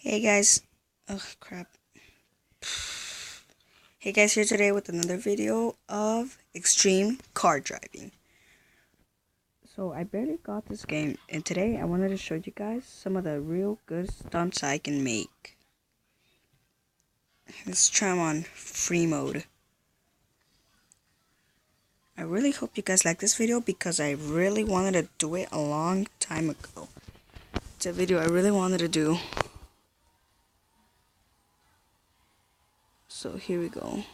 Hey guys, oh crap. Hey guys, here today with another video of extreme car driving. So I barely got this game, and today I wanted to show you guys some of the real good stunts I can make. Let's try them on free mode. I really hope you guys like this video because I really wanted to do it a long time ago. It's a video I really wanted to do. So here we go.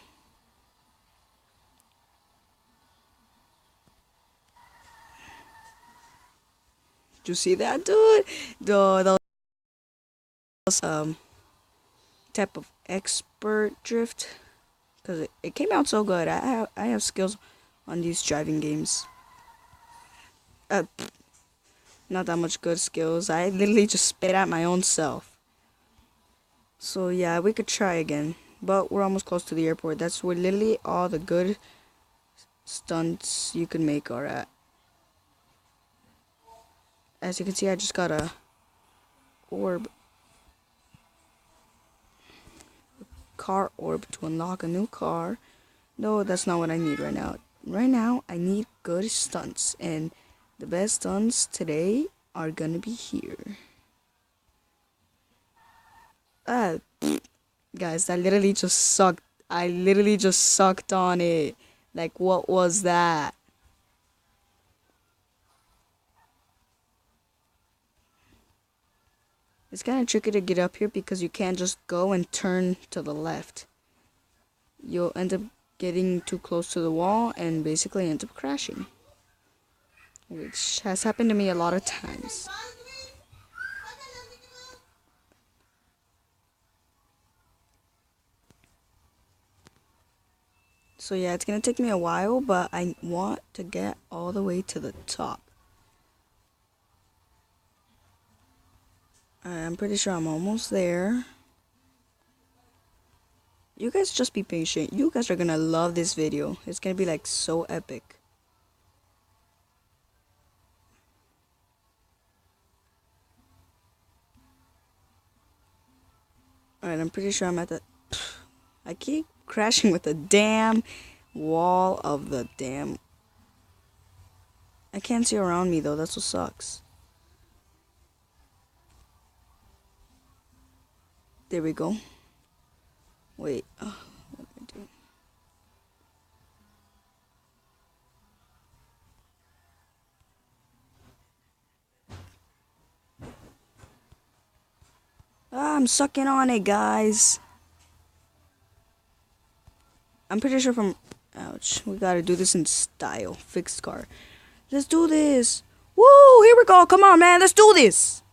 Did you see that, dude? That was type of expert drift, because it came out so good. I have skills on these driving games. Not that much good skills. I literally just spit at my own self. So yeah, we could try again, but we're almost close to the airport. That's where literally all the good stunts you can make are at. As you can see, I just got a orb. Car orb to unlock a new car. No, that's not what I need right now. Right now, I need good stunts, and the best stunts today are gonna be here. Guys, that literally just sucked. I literally just sucked on it. Like, what was that? It's kind of tricky to get up here because you can't just go and turn to the left. You'll end up getting too close to the wall and basically end up crashing, which has happened to me a lot of times. So yeah, it's gonna take me a while, but I want to get all the way to the top. I'm pretty sure I'm almost there. You guys just be patient. You guys are gonna love this video. It's gonna be like so epic. Alright, I'm pretty sure I'm at the... I keep crashing with the damn wall of the damn... I can't see around me though, that's what sucks. There we go. Wait, what do I do? I'm sucking on it, guys. I'm pretty sure from... Ouch, we gotta do this in style. Fixed car. Let's do this. Woo, here we go. Come on, man, let's do this.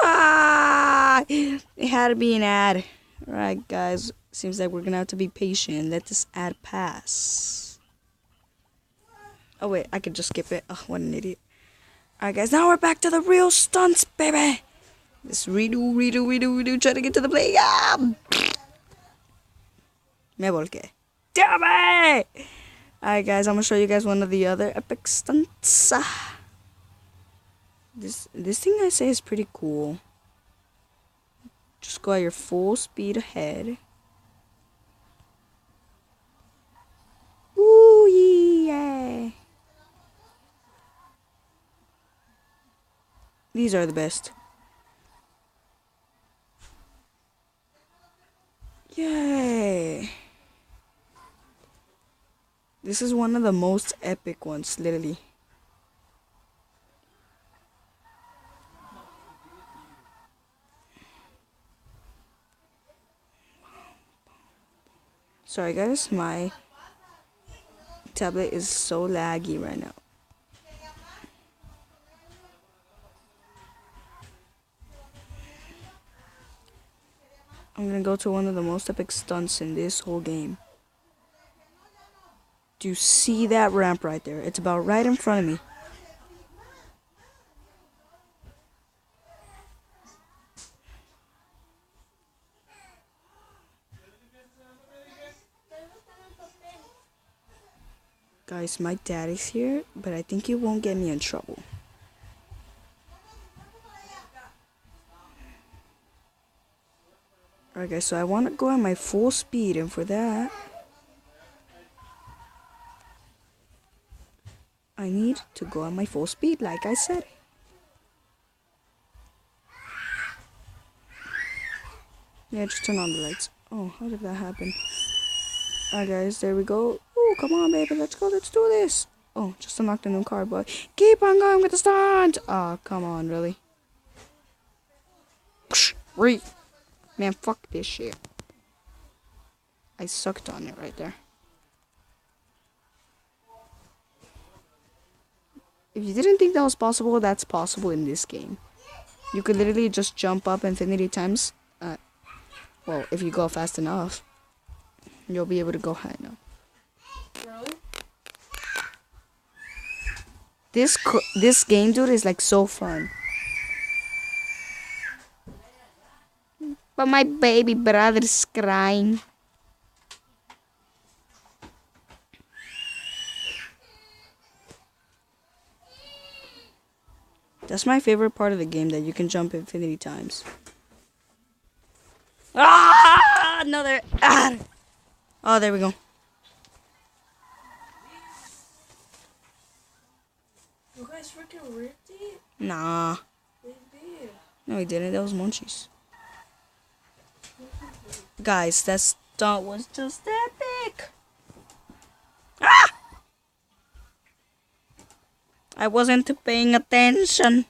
God! It had to be an ad. Alright, guys. Seems like we're gonna have to be patient. Let this ad pass. Oh, wait. I could just skip it. Oh, what an idiot. Alright, guys. Now we're back to the real stunts, baby. Let's redo. Try to get to the play. Ah! Me volqué. Damn it! Alright, guys. I'm gonna show you guys one of the other epic stunts. This thing I say is pretty cool. Just go at your full speed ahead. Ooh, yeah. These are the best. Yay. This is one of the most epic ones, literally. Sorry guys, my tablet is so laggy right now. I'm gonna go to one of the most epic stunts in this whole game. Do you see that ramp right there? It's about right in front of me. Guys, my dad is here, but I think he won't get me in trouble. Okay, so I want to go at my full speed, and for that, I need to go at my full speed, like I said. Yeah, just turn on the lights. Oh, how did that happen? Alright, guys, there we go. Oh, come on, baby, let's go, let's do this. Oh, just unlocked a new car, but keep on going with the stunt. Oh, come on, really? Man, fuck this shit. I sucked on it right there. If you didn't think that was possible, that's possible in this game. You could literally just jump up infinity times. Well, if you go fast enough, you'll be able to go high enough. Really? This game, dude, is like so fun. But my baby brother's crying. That's my favorite part of the game, that you can jump infinity times. Ah! Another. Ah! Oh, there we go. You guys freaking ripped it? Nah. They did. No, we didn't. That was Munchies. Guys, that stunt was just epic. Ah! I wasn't paying attention.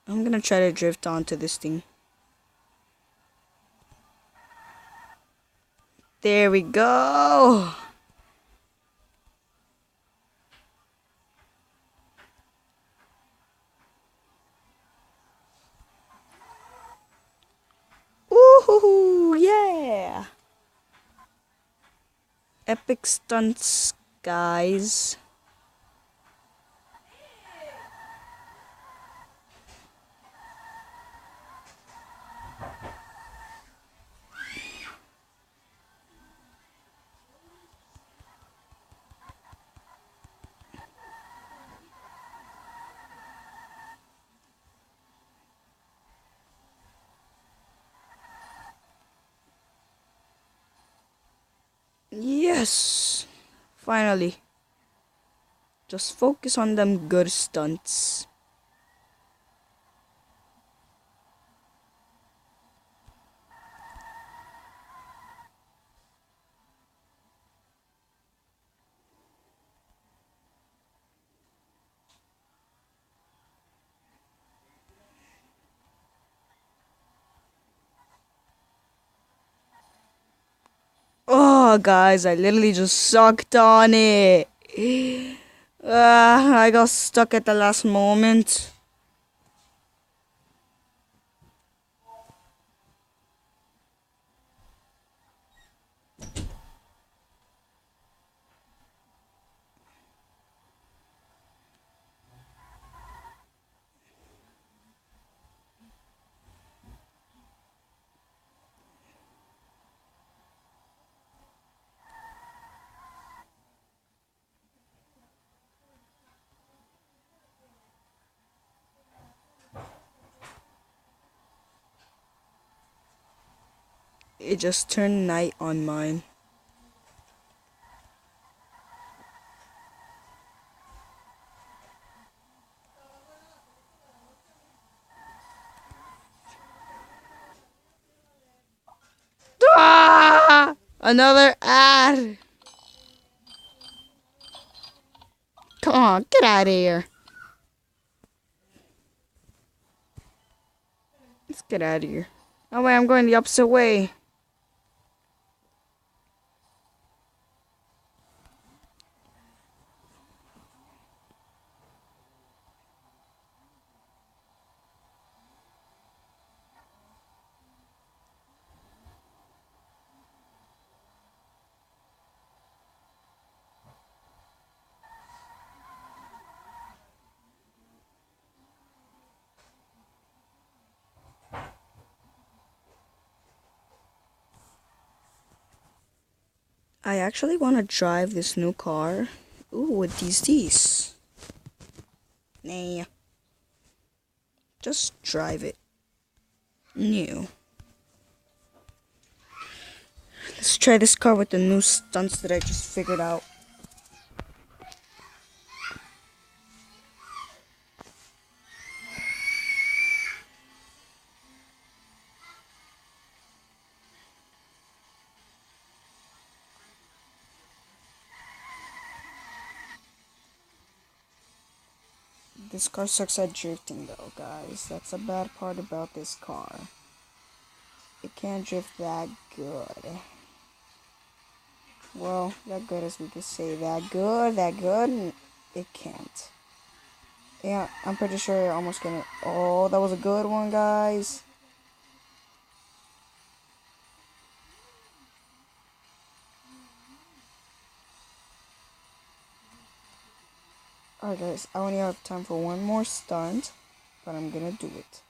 I'm gonna try to drift onto this thing. There we go. Woohoo! Yeah. Epic stunts, guys. Yes! Finally. Just focus on them good stunts. Oh, guys, I literally just sucked on it. I got stuck at the last moment. It just turned night on mine. Ah! Another ad. Come on, get out of here. Let's get out of here. Oh wait, I'm going the opposite way. I actually want to drive this new car. Ooh, with these. Nah. just drive it new. Let's try this car with the new stunts that I just figured out. This car sucks at drifting though, guys. That's a bad part about this car. It can't drift that good. Well, that good as we could say. That good, it can't. Yeah, I'm pretty sure I'm almost gonna... Oh, that was a good one, guys. Alright, guys, I only have time for one more stunt, but I'm gonna do it.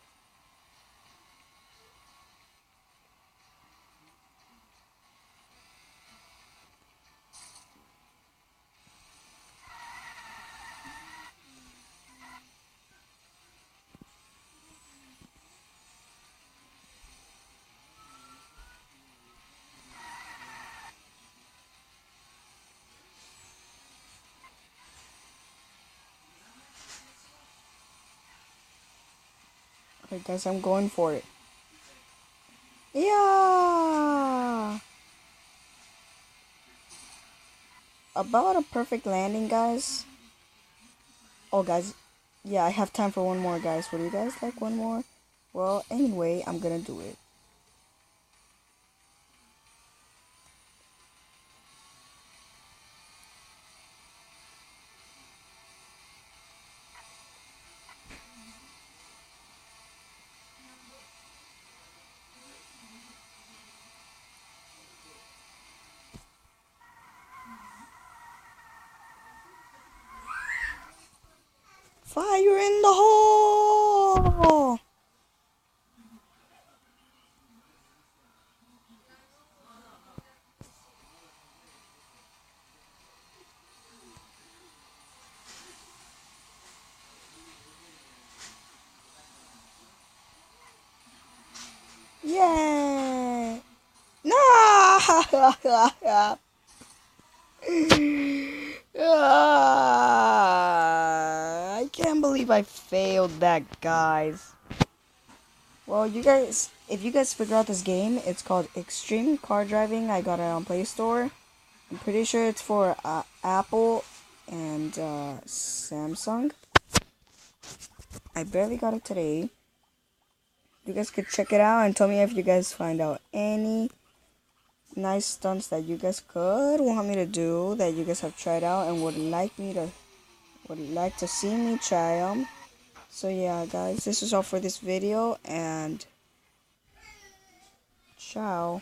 Okay, guys, I'm going for it. Yeah! About a perfect landing, guys. Oh, guys, yeah, I have time for one more, guys. Would you guys like one more? Well, anyway, I'm gonna do it. Fire in the hole! Yay! No! I can't believe I failed that, guys. Well, you guys, if you guys figure out this game, it's called Extreme Car Driving. I got it on Play Store. I'm pretty sure it's for Apple and Samsung. I barely got it today. You guys could check it out and tell me if you guys find out any nice stunts that you guys could want me to do, that you guys have tried out and would like to see me try them. So yeah, guys, this is all for this video, and ciao.